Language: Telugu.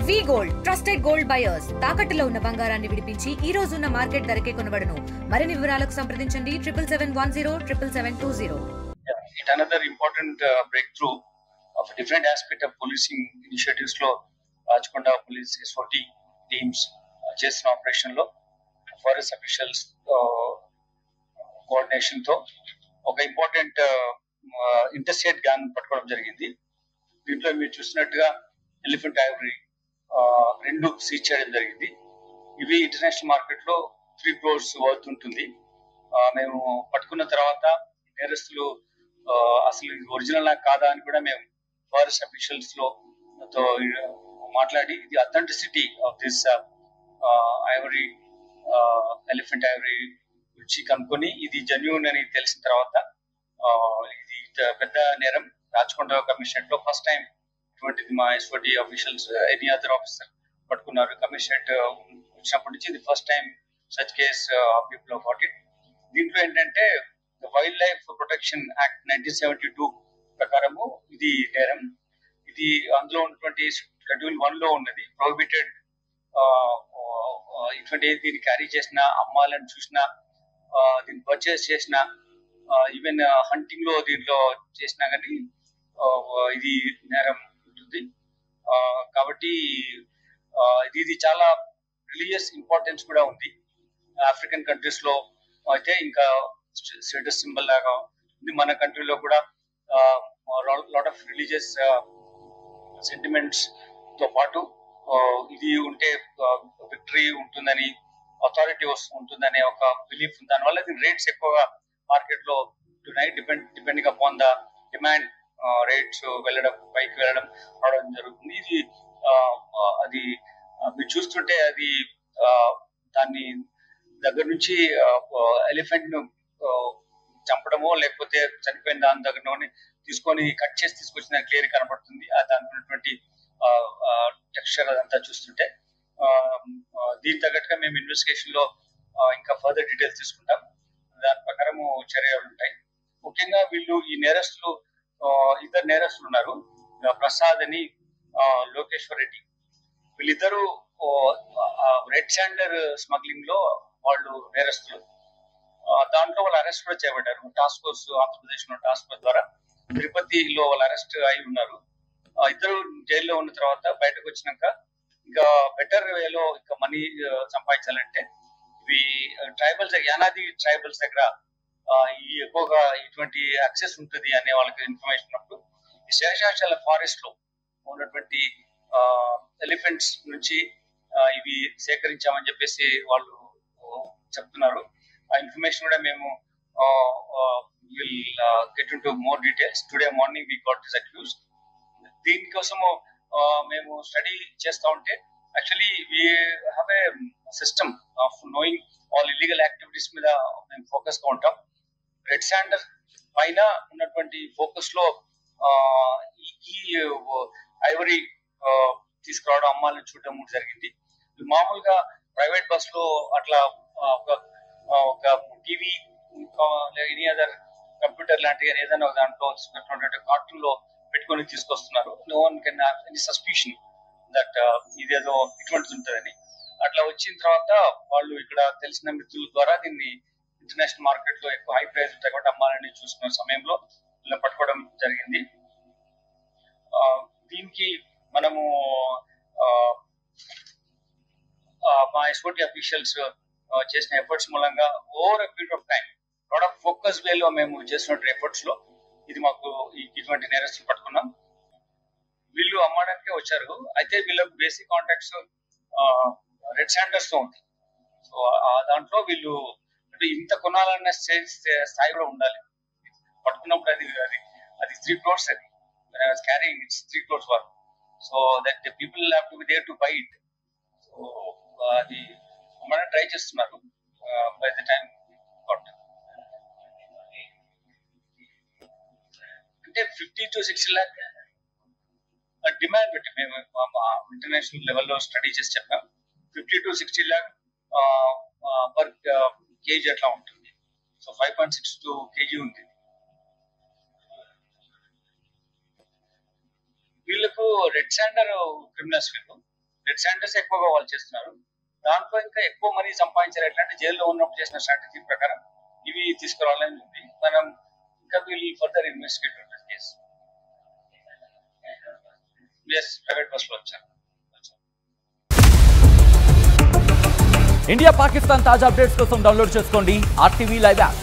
వి గోల్డ్ ట్రస్టెడ్ గోల్డ్ బయర్స్ తాకట్టులో ఉన్న బంగారాన్ని విడిపించి ఈ రోజు ఉన్న మార్కెట్ ధరకే కొనబడును. మరిన్ని వివరాలకు సంప్రదించండి 7710 It another important breakthrough of a different aspect of policing initiatives లో రాచకొండ పోలీస్ SOT టీమ్స్ చేసిన ఆపరేషన్ లో ఫారెస్ట్ అఫీషియల్స్ కోఆర్డినేషన్ తో ఒక ఇంపార్టెంట్ ఇంటర్స్టేట్ గ్యాంగ్ పట్టుకోవడం జరిగింది. దీంట్లో మీరు చూసినట్టుగా ఎలిఫెంట్ ఐవరీ రెండు సీజ్ చేయడం జరిగింది. ఇవి ఇంటర్నేషనల్ మార్కెట్ లో 3 crores వర్త్ ఉంటుంది. మేము పట్టుకున్న తర్వాత నేరస్తులు అసలు ఒరిజినల్ కాదా అని కూడా మేము ఫారెస్ట్ అఫీషియల్స్ లో మాట్లాడి ఇది authenticity of this Ivory elephant Ivory రుచి కనుక్కొని ఇది జెన్యూన్ అని తెలిసిన తర్వాత ఇది పెద్ద నేరం రాచకొండ కమిషనరేట్ లో ఫస్ట్ టైం ఇటువంటిది మా SOT officials any other officer పట్టుకున్నారు. కమిషనరేట్ వచ్చినప్పటి నుంచి ఇది first time such case people of got it. దీంట్లో ఏంటంటే వైల్డ్ లైఫ్ ప్రొటెక్షన్ యాక్ట్ 1972 ప్రకారము ఇది నేరం. ఇది అందులో ఉన్నటువంటి షెడ్యూల్ 1 లో ఉన్నది. ప్రొహిబిటెడ్ ఇటువంటి దీన్ని క్యారీ చేసిన, అమ్మాలని చూసిన, దీన్ని పర్చేస్ చేసిన, ఈవెన్ హంటింగ్ లో దీంట్లో చేసినా కానీ ఇది నేరం ఉంటుంది. కాబట్టి ఇది చాలా రిలీజియస్ ఇంపార్టెన్స్ కూడా ఉంది. ఆఫ్రికన్ కంట్రీస్ లో అయితే ఇంకా స్టేటస్ సింబల్ లాగా ఉంది. మన కంట్రీలో కూడా లాట్ ఆఫ్ రిలీజియస్ సెంటిమెంట్స్ తో పాటు ఇది ఉంటే విక్టరీ ఉంటుందని, అథారిటీ ఉంటుందనే ఒక బిలీఫ్ ఉంది. దానివల్ల దీని రేట్స్ ఎక్కువగా మార్కెట్ లో depending upon the demand rates వెళ్ళడం, పైకి వెళ్ళడం రావడం జరుగుతుంది. ఇది అది మీరు చూస్తుంటే అది దాన్ని దగ్గర నుంచి ఎలిఫెంట్ ను చంపడమో లేకపోతే చనిపోయిన దాని దగ్గరలోనే తీసుకొని కట్ చేసి తీసుకొచ్చిన క్లియర్ కనబడుతుంది. దానికి ఉన్నటువంటి టెక్స్చర్ అదంతా చూస్తుంటే దీని తగ్గట్టుగా మేము ఇన్వెస్టిగేషన్ లో ఇంకా ఫర్దర్ డీటెయిల్స్ తీసుకుంటాం. దాని ప్రకారం చర్యలు ఉంటాయి. ముఖ్యంగా వీళ్ళు ఈ నేరస్తులు ఇద్దరు నేరస్తులు ఉన్నారు, ప్రసాద్ అని లోకేశ్వర్ రెడ్డి. వీళ్ళిద్దరూ రెడ్ శాండర్ స్మగ్లింగ్ లో వాళ్ళు నేరస్తులు. దాంట్లో వాళ్ళు అరెస్ట్ కూడా చేయబడ్డారు. టాస్క్ ఫోర్స్, ఆంధ్రప్రదేశ్ లో టాస్క్ ఫోర్స్ ద్వారా తిరుపతిలో వాళ్ళు అరెస్ట్ అయి ఉన్నారు. ఇద్దరు జైల్లో ఉన్న తర్వాత బయటకు వచ్చినాక ఇంకా బెటర్ వేలో ఇంకా మనీ సంపాదించాలంటే ఇవి ట్రైబల్స్, యానాది ట్రైబల్స్ దగ్గర ఎక్కువగా ఇటువంటి యాక్సెస్ ఉంటుంది అనే వాళ్ళకి ఇన్ఫర్మేషన్ ఉన్నప్పుడు ఈ శేషాచల ఫారెస్ట్ లో ఉన్నటువంటి ఎలిఫెంట్స్ నుంచి ఇవి సేకరించామని చెప్పేసి వాళ్ళు చెప్తున్నారు. ఆ ఇన్ఫర్మేషన్ కూడా మేము will get into more details. Today morning we got this accused. దీనికోసము మేము స్టడీ చేస్తా ఉంటే actually we have a system of knowing all illegal activities మీద మేము ఫోకస్ గా ఉంటాం. రెడ్ శాండర్ పైన ఉన్నటువంటి ఫోకస్ లో ఈ ఐవరీ తీసుకురావడం, అమ్మాలని చూడడం జరిగింది. మామూలుగా ప్రైవేట్ బస్ లో అట్లా ఒక టీవీ, ఎనీ అదర్ కంప్యూటర్ లాంటి ఏదైనా దాంట్లో కార్టూన్ లో పెట్టుకొని తీసుకొస్తున్నారు. No one can have any suspicion that ఇదేదో ఇటువంటిది ఉంటుందని. అట్లా వచ్చిన తర్వాత వాళ్ళు ఇక్కడ తెలిసిన మిత్రుల ద్వారా దీన్ని ఇంటర్నేషనల్ మార్కెట్ లో ఎక్కువ హై ప్రైస్ ఉంటాయి కాబట్టి అమ్మాలని చూసుకున్న సమయంలో ఇలా పట్టుకోవడం జరిగింది. దీనికి మనము మా SOT అఫీషియల్స్ చేసిన ఎఫర్ట్స్ మూలంగా over a period of time lot of focus వేలో మేము చేసిన ఎఫర్ట్స్ లో ఇది మాకు ఇటువంటి నేరస్తులు పట్టుకున్నాం. వీళ్ళు అమ్మడానికే వచ్చారు. అయితే వీళ్ళకు బేసిక్ కాంటాక్ట్స్ రెడ్ శాండర్స్ తో ఉంది. సో దాంట్లో వీళ్ళు ఇంత కొనాలన్న స్థాయిలో ఉండాలి. పట్టుకున్నప్పుడు అది 3 crores అది carrying, it's 3 crores work. So that the people have to be there to buy it. So అది అమ్మడానికి ట్రై చేస్తున్నారు. బై ద టైం అంటే 50 to 60 lakh డిమాండ్ పెట్టి మేము ఇంటర్నేషనల్ లెవెల్లో స్టడీ చేసి చెప్పాం. 50 to 60 lakh పర్ కేజీ అట్లా ఉంటుంది. సో 5.62 kg ఉంది. వీళ్ళకు రెడ్ శాండర్ క్రిమినల్స్ వీళ్ళు రెడ్ శాండర్స్ ఎక్కువగా వాళ్ళు చేస్తున్నారు. దాంట్లో ఇంకా ఎక్కువ మనీ సంపాదించారు ఎట్లంటే జైల్లో ఉన్నప్పుడు చేసిన స్ట్రాటజీ ప్రకారం ఇవి తీసుకురావాలని ఉంది. మనం ఇంకా వీళ్ళు ఫర్దర్ ఇన్వెస్టిగేట్ ఉంటుంది కేసు. ప్రైవేట్ బస్ లో వచ్చారు. ఇండియా పాకిస్తాన్ తాజా అప్డేట్స్ కోసం డౌన్లోడ్ చేసుకోండి RTV లైవ్ యాప్.